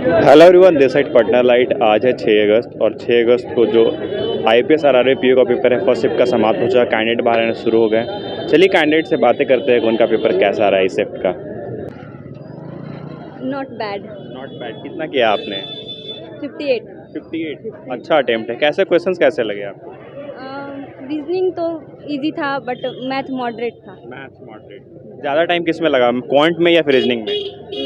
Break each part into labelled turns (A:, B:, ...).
A: Hello everyone, this side Patna light. आज है 6 अगस्त और 6 अगस्त को जो आईपीएस आरआरबी पीओ का पेपर है फर्स्ट शिफ्ट का समाप्त हो चुका। कैंडिडेट बाहर आना शुरू हो गए। चलिए कैंडिडेट से बातें करते हैं कि उनका पेपर कैसा रहा है इस शिफ्ट का।
B: Not bad.
A: Not bad. कितना किया आपने?
B: 58।
A: 58। अच्छा अटेम्प्ट है। कैसे क्वेश्चंस कैसे लगे आपको?
B: रीजनिंग तो इजी था बट मैथ मॉडरेट था।
A: Maths moderate. ज़्यादा टाइम किस में लगा, क्वांट में या फिर रीजनिंग में?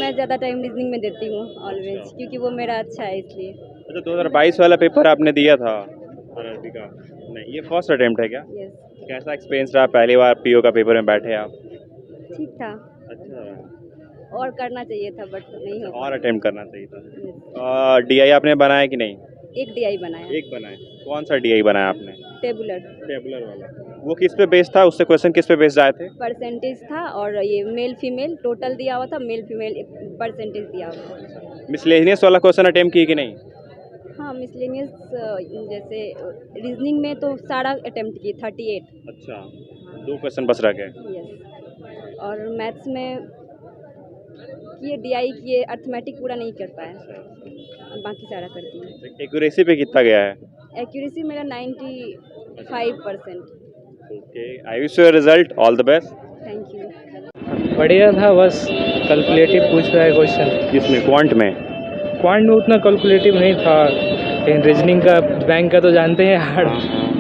B: मैं ज़्यादा टाइम रीजनिंग में देती हूँ ऑलवेज, क्योंकि वो मेरा अच्छा है इसलिए।
A: अच्छा, 2022 वाला पेपर आपने दिया था आरआरबी का? नहीं, ये फर्स्ट अटेम्प्ट है क्या?
B: यस।
A: कैसा एक्सपीरियंस रहा, पहली बार पीओ का पेपर में बैठे आप?
B: ठीक था।
A: अच्छा,
B: और करना चाहिए था बट नहीं हो
A: और अटेम्प्ट करना चाहिए था।
B: पाया।
A: डीआई आपने बनाया कि नहीं?
B: एक डीआई बनाया।
A: एक बनाया। कौन सा डीआई बनाया आपने?
B: टेबुलर।
A: टेबुलर वाला। वो किस पे बेस्ड था? उससे क्वेश्चन किस पे बेस्ड आए थे?
B: परसेंटेज था और ये मेल फीमेल टोटल दिया हुआ था, मेल फीमेल परसेंटेज दिया हुआ था।
A: मिसलेनियस वाला क्वेश्चन अटेम्प्ट किए कि नहीं?
B: हाँ, मिसलेनियस जैसे रीजनिंग में तो सारा अटेम्प्ट किए 38।
A: अच्छा, 2 क्वेश्चन बस रह गए।
B: यस। और मैथ्स में किए डीआई किए, अर्थमेटिक पूरा नहीं कर पाया, बाकी सारा कर दिए।
A: एक्यूरेसी पे कितना गया है?
B: एक्यूरेसी मेरा 95%।
A: Okay, I wish you result all the best.
B: Thank you.
C: बढ़िया था, बस कैलकुलेटिव पूछ रहा है क्वेश्चन।
A: किसमें, क्वांट में?
C: क्वांट में उतना कैलकुलेटिव नहीं था, लेकिन रीजनिंग का बैंक का तो जानते हैं हार्ड।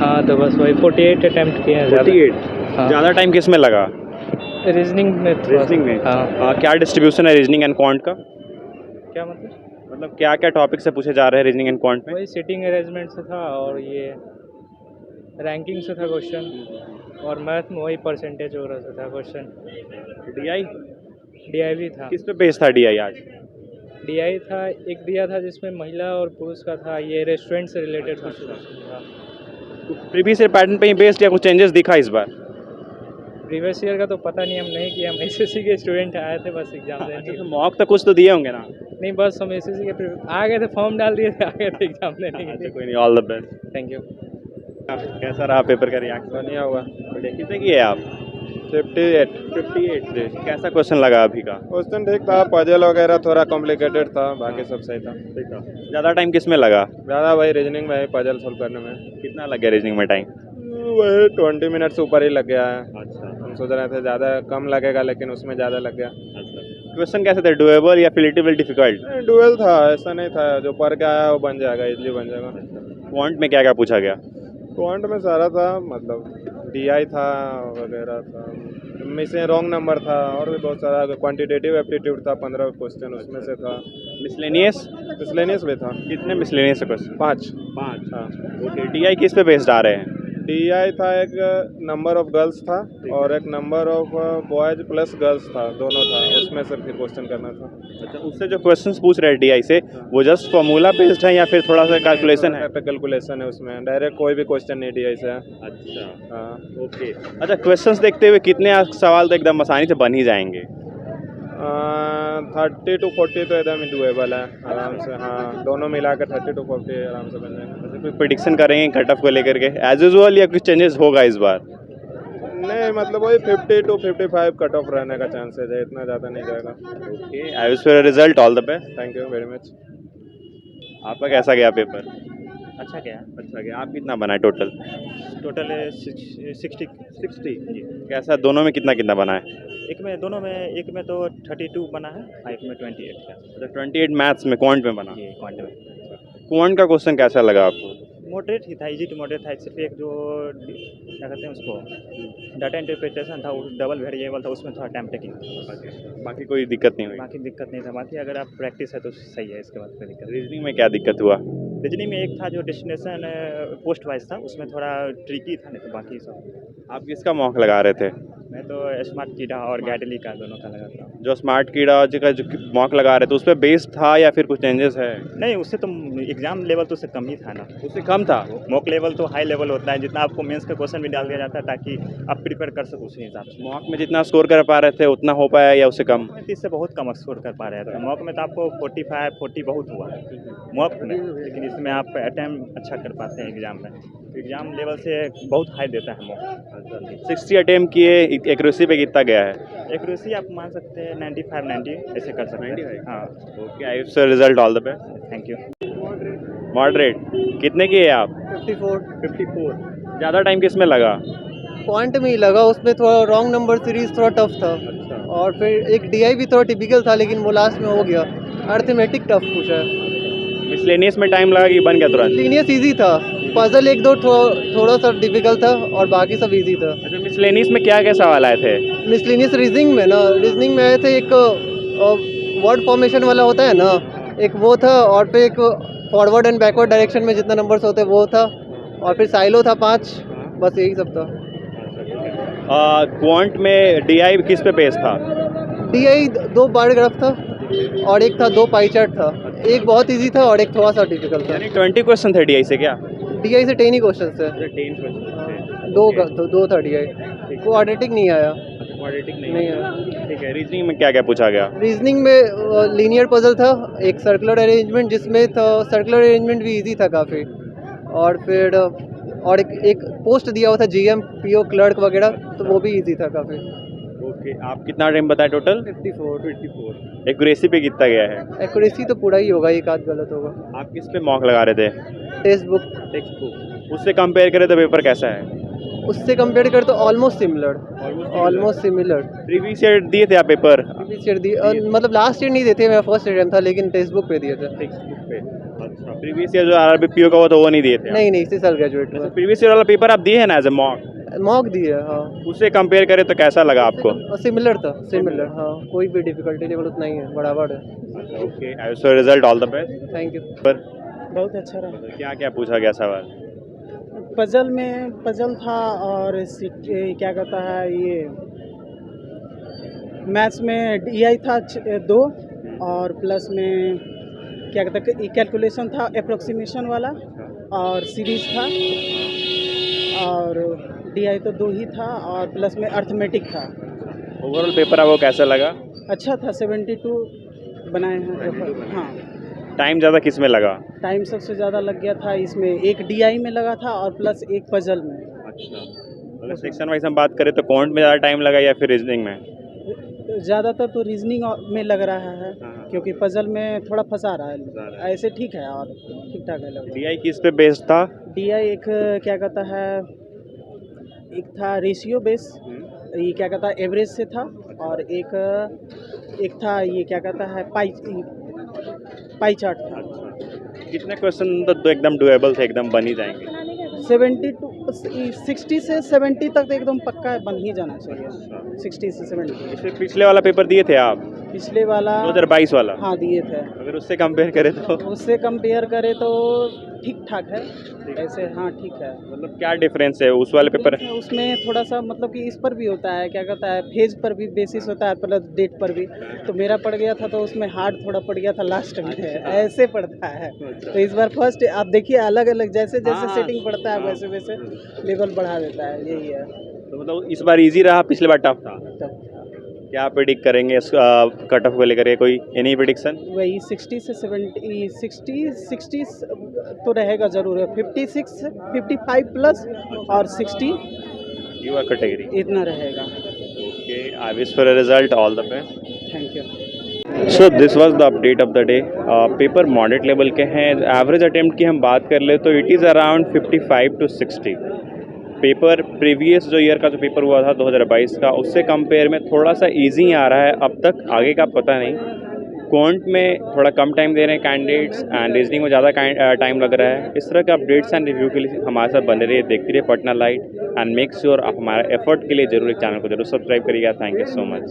C: हाँ, तो बस वही 48 अटैम्प्ट किए हैं।
A: 48।
C: हाँ।
A: ज़्यादा टाइम किस में लगा?
C: रीजनिंग में
A: रीजनिंग में?
C: हाँ।
A: क्या डिस्ट्रीब्यूशन है रीजनिंग एंड क्वांट का?
C: क्या मतलब
A: क्या क्या टॉपिक से पूछे जा रहे हैं रीजनिंग एंड क्वांट में?
C: वही सिटिंग अरेंजमेंट से था और ये रैंकिंग से था क्वेश्चन, और मैथ में वही परसेंटेज वगैरह से था क्वेश्चन।
A: डीआई?
C: डीआई भी था।
A: किस पे बेस्ड था डीआई आज?
C: डीआई था, एक दिया था जिसमें महिला और पुरुष का था, ये रेस्टोरेंट से रिलेटेड कुछ था।
A: प्रीवियस ईयर पैटर्न पे ही बेस्ड या कुछ चेंजेस दिखा इस बार?
C: प्रीवियस ईयर का तो पता नहीं, हम नहीं किए, हम एसएससी के स्टूडेंट आए थे बस एग्जाम देने।
A: अच्छा, तो मॉक तो कुछ तो दिए होंगे ना?
C: नहीं, बस हम एसएससी के आ गए थे, फॉर्म डाल दिए थे, आ गए थे एग्जाम देने के
A: अच्छा,
C: लिए।
A: कोई नहीं, all the best.
C: Thank you.
A: कैसा रहा पेपर का रिएक्शन?
D: बढ़िया हुआ।
A: बढ़िया। कितने किए आप?
D: 58।
A: 58। कैसा क्वेश्चन लगा अभी का?
D: क्वेश्चन ठीक था, पजल वगैरह थोड़ा कॉम्प्लिकेटेड था, बाकी सब सही था।
A: ज़्यादा टाइम किस में लगा?
D: ज़्यादा वही रीजनिंग में, पजल सॉल्व करने में
A: कितना लग गया रीजनिंग में टाइम?
D: वही 20 मिनट से ऊपर ही लग गया है।
A: अच्छा।
D: हम सोच रहे थे ज़्यादा कम लगेगा, लेकिन उसमें ज़्यादा लग गया।
A: अच्छा, क्वेश्चन कैसे थे, डुएबल या फिर लिटिल डिफिकल्ट?
D: डुअल था, ऐसा नहीं था जो पढ़ के आया वो बन जाएगा, इजली बन जाएगा।
A: क्वांट में क्या क्या पूछा गया?
D: क्वांट में सारा था, मतलब डीआई था वगैरह था, मिसिंग रॉन्ग नंबर था, और भी बहुत सारा क्वांटिटेटिव एप्टीट्यूड था, 15 क्वेश्चन उसमें से था।
A: मिसलेनियस?
D: मिसलेनियस भी था।
A: कितने मिसलेनियस क्वेश्चन?
D: 5।
A: 5।
D: हाँ।
A: ओके, डीआई किस पे बेस्ड आ रहे हैं?
D: डीआई था, एक नंबर ऑफ गर्ल्स था और एक number of boys plus girls था, दोनों था, उसमें से फिर क्वेश्चन करना था।
A: अच्छा, उससे जो क्वेश्चंस पूछ रहे हैं डीआई से वो जस्ट फॉर्मूला बेस्ड है या फिर थोड़ा सा कैलकुलेशन है?
D: कैलकुलेशन है उसमें, डायरेक्ट कोई भी क्वेश्चन नहीं डीआई से।
A: अच्छा।
D: हाँ।
A: ओके। अच्छा, क्वेश्चंस देखते हुए कितने सवाल तो एकदम आसानी से बन ही जाएंगे?
D: 30 to 40 तो एकदम डुएबल है आराम से। हाँ, दोनों मिला कर 30 to 40 आराम से बन जाएंगे।
A: अच्छा, कोई प्रेडिक्शन करेंगे कट ऑफ को लेकर के एज यूजुअल या कुछ चेंजेस होगा इस बार?
D: नहीं, मतलब वही 50 to 55 कट ऑफ रहने का चांसेस है, इतना ज़्यादा नहीं जाएगा।
A: Okay, I wish for result all the best.
D: Thank you very much.
A: आपका कैसा गया पेपर?
E: अच्छा गया।
A: अच्छा गया। आप कितना बनाए टोटल?
E: टोटल 60।
A: कैसा, दोनों में कितना कितना बना है?
E: दोनों में, एक में तो 32 बना है, एक में 28 का।
A: अच्छा, 28 मैथ्स में, क्वांट में बना।
E: ये क्वांट में
A: क्वांट का क्वेश्चन कैसा लगा आपको?
E: मॉडरेट ही था, इजी टू मॉडरेट था। सिर्फ एक जो क्या कहते हैं उसको, डाटा इंटरप्रिटेशन था, वो डबल वेरिएबल था, उसमें थोड़ा टाइम टेकिंग था।
A: बाकी कोई दिक्कत नहीं हुई?
E: बाकी दिक्कत नहीं था। बाकी अगर आप प्रैक्टिस है तो सही है, इसके बाद कोई दिक्कत नहीं।
A: रीजनिंग में क्या दिक्कत हुआ?
E: रीजनिंग में एक था जो डेस्टिनेशन पोस्ट वाइज था, उसमें थोड़ा ट्रिकी था, नहीं तो बाकी सब।
A: आप किसका मॉक लगा रहे थे?
E: मैं तो स्मार्ट कीड़ा और गैडली का दोनों का लगाता हूँ।
A: जो स्मार्ट कीड़ा जी का जो मॉक लगा रहे थे उस पर बेस्ड था या फिर कुछ चेंजेस है?
E: नहीं, उससे तो एग्जाम लेवल तो उससे कम ही था ना।
A: उससे कम था?
E: मॉक लेवल तो हाई लेवल होता है, जितना आपको मेंस का क्वेश्चन भी डाल दिया जाता है ताकि आप प्रिपेयर कर सको उसी हिसाब से।
A: मॉक में जितना स्कोर कर पा रहे थे उतना हो पाया या उससे कम?
E: 30 से बहुत कम स्कोर कर पा रहे थे। मॉक में तो आपको 45 40 बहुत हुआ मॉक में, लेकिन इसमें आप अटैम्प्ट अच्छा कर पाते हैं एग्जाम में। एग्जाम लेवल से बहुत हाई देता है मॉक।
A: 60 अटेम्प्ट किए, एक्यूरेसी पे कितना गया है?
E: एक्यूरेसी आप मान सकते हैं से 95 90 ऐसे कर सकते हैं
A: 95?
E: हाँ
A: okay, I wish result all the best.
E: Thank you.
A: Moderate कितने की है आप?
F: 54
A: 54। ज़्यादा टाइम किस में लगा?
F: क्वांट में ही लगा, उसमें थोड़ा रॉन्ग नंबर सीरीज थोड़ा टफ था।
A: अच्छा,
F: और फिर एक डीआई भी थोड़ा टिपिकल था, लेकिन वो लास्ट में हो गया। अर्थमेटिक टफ पूछा है।
A: मिसलेनियस में टाइम लगा कि बन गया तुरंत?
F: लीनियस इजी था, पजल एक दो थोड़ा सा डिफिकल्ट था और बाकी सब इजी था।
A: अच्छा, मिसलेनियस में क्या क्या सवाल आए थे?
F: मिसलिनियस रीजनिंग में ना, रीजनिंग में आए थे एक वर्ड फॉर्मेशन वाला होता है ना, एक वो था, और फिर एक फॉरवर्ड एंड बैकवर्ड डायरेक्शन में जितना नंबर्स होते हैं वो था, और फिर साइलो था 5, बस यही सब था।
A: क्वांट में डीआई किस पे बेस था?
F: डीआई 2 बार ग्राफ था और एक था 2 पाई चार्ट था। एक बहुत इजी था और एक थोड़ा सा डिफिकल्ट था।
A: यानी 20 क्वेश्चन थे डीआई से क्या?
F: डीआई से 10 ही क्वेश्चन थे।
A: 10 क्वेश्चन
F: दो था डीआई, क्वाड्रेटिक नहीं आया।
A: क्वाड्रेटिक
F: नहीं आया।
A: ठीक है, रीजनिंग में क्या क्या पूछा गया?
F: रीजनिंग में लीनियर पजल था, एक सर्कुलर अरेंजमेंट जिसमें था, सर्कुलर अरेंजमेंट भी इजी था काफ़ी। और फिर और एक पोस्ट दिया हुआ था जीएम पीओ क्लर्क वगैरह, तो वो भी इजी था काफ़ी।
A: ओके, आप कितना टाइम बताए टोटल?
F: 54।
A: एक्यूरेसी पे कितना गया है?
F: एक्यूरेसी तो पूरा ही होगा, एक आध गलत होगा।
A: आप किस पे मॉक लगा रहे थे?
F: Text book
A: text book. उससे कंपेयर करें तो पेपर कैसा है?
F: उससे कंपेयर कर तो ऑलमोस्ट सिमिलर।
A: प्रीवियस ईयर दिए थे आप पेपर?
F: प्रीवियस ईयर दी मतलब लास्ट ईयर नहीं देते, मेरा फर्स्ट अटेम्प्ट था, लेकिन टेक्स्ट बुक पे दिए थे।
A: टेक्स्ट बुक पे। अच्छा, प्रीवियस ईयर जो आरआरबी पीओ का हुआ था वो नहीं दिए थे आप?
F: नहीं, इसी साल ग्रेजुएट हुआ।
A: प्रीवियस ईयर वाला पेपर आप दिए हैं ना एज ए मॉक?
F: मॉक दिए, हाँ।
A: उससे कंपेयर करें तो कैसा लगा आपको?
F: सिमिलर था, हाँ। कोई भी डिफिकल्टी लेवल उतना ही है, बराबर है।
A: Okay, I wish result all the best.
F: Thank you.
A: पर
C: बहुत अच्छा रहा।
A: क्या क्या पूछा गया सवाल?
C: पजल था, और क्या कहता है ये, मैथ्स में डीआई था 2, और प्लस में क्या कहता है कैलकुलेशन था अप्रोक्सीमेशन वाला, और सीरीज था, और डीआई तो 2 ही था, और प्लस में अर्थमेटिक था।
A: ओवरऑल पेपर आपको कैसा लगा?
C: अच्छा था, 72 बनाए हैं। हाँ,
A: टाइम ज़्यादा किस में लगा?
C: टाइम सबसे ज़्यादा लग गया था इसमें, एक डीआई में लगा था और प्लस एक पजल में।
A: अच्छा, अगर सेक्शन वाइज हम बात करें तो क्वांट में ज़्यादा टाइम लगा या फिर रीजनिंग में?
C: ज़्यादातर तो रीजनिंग में लग रहा है,
A: हाँ।
C: क्योंकि पजल में थोड़ा फंसा रहा है। ऐसे ठीक है और ठीक ठाक है लग रहा
A: डीआई किस पे बेस्ड था?
C: है। डीआई एक क्या कहता है, एक था रेशियो बेस, ये क्या कहता है एवरेज से था, और एक था ये क्या कहता है पाई चार्ट था।
A: कितने क्वेश्चन तो एकदम डुएबल थे, एकदम बन ही जाएंगे?
C: 60 से 70 तक तो एकदम पक्का बन ही जाना चाहिए। 60 से 70।
A: इससे पिछले वाला पेपर दिए थे आप?
C: पिछले वाला
A: 2022 वाला?
C: हाँ दिए थे।
A: अगर उससे कंपेयर करें तो?
C: उससे कंपेयर करें तो ठीक ठाक है ऐसे, हाँ ठीक है।
A: मतलब क्या डिफरेंस है उस वाले पेपर?
C: उसमें थोड़ा सा मतलब कि इस पर भी होता है, क्या कहता है फेज पर भी बेसिस होता है, प्लस डेट पर भी। तो मेरा पड़ गया था तो उसमें हार्ड थोड़ा पड़ गया था लास्ट में, ऐसे पड़ता है। तो इस बार फर्स्ट आप देखिए अलग अलग जैसे जैसे सेटिंग पड़ता है वैसे वैसे लेवल बढ़ा देता है, यही है।
A: तो मतलब इस बार इजी रहा, पिछले बार टफ था? क्या प्रेडिक्ट करेंगे इस कट ऑफ को लेकर के, कोई एनी प्रेडिक्शन?
C: वही 60 से 70, 60 तो रहेगा ज़रूर है, 56 55 प्लस और 60
A: यूआर कैटेगरी
C: इतना रहेगा।
A: Okay, I wish for a result all the best.
C: Thank you.
A: So this was the update of the day. Paper moderate level के हैं। एवरेज अटेम्प्ट की हम बात कर ले तो it is around 55 to 60। Paper previous जो ईयर का जो पेपर हुआ था 2022 का, उससे कंपेयर में थोड़ा सा इजी आ रहा है। अब तक आगे का पता नहीं। क्वांट में थोड़ा कम टाइम दे रहे हैं कैंडिडेट्स, एंड रीजनिंग में ज़्यादा टाइम लग रहा है। इस तरह के अपडेट्स एंड रिव्यू के लिए हमारे साथ बने रहिए, देखते रहिए Patna light, and make sure आप हमारे एफर्ट के लिए जरूर एक चैनल को जरूर सब्सक्राइब करिएगा। Thank you so much.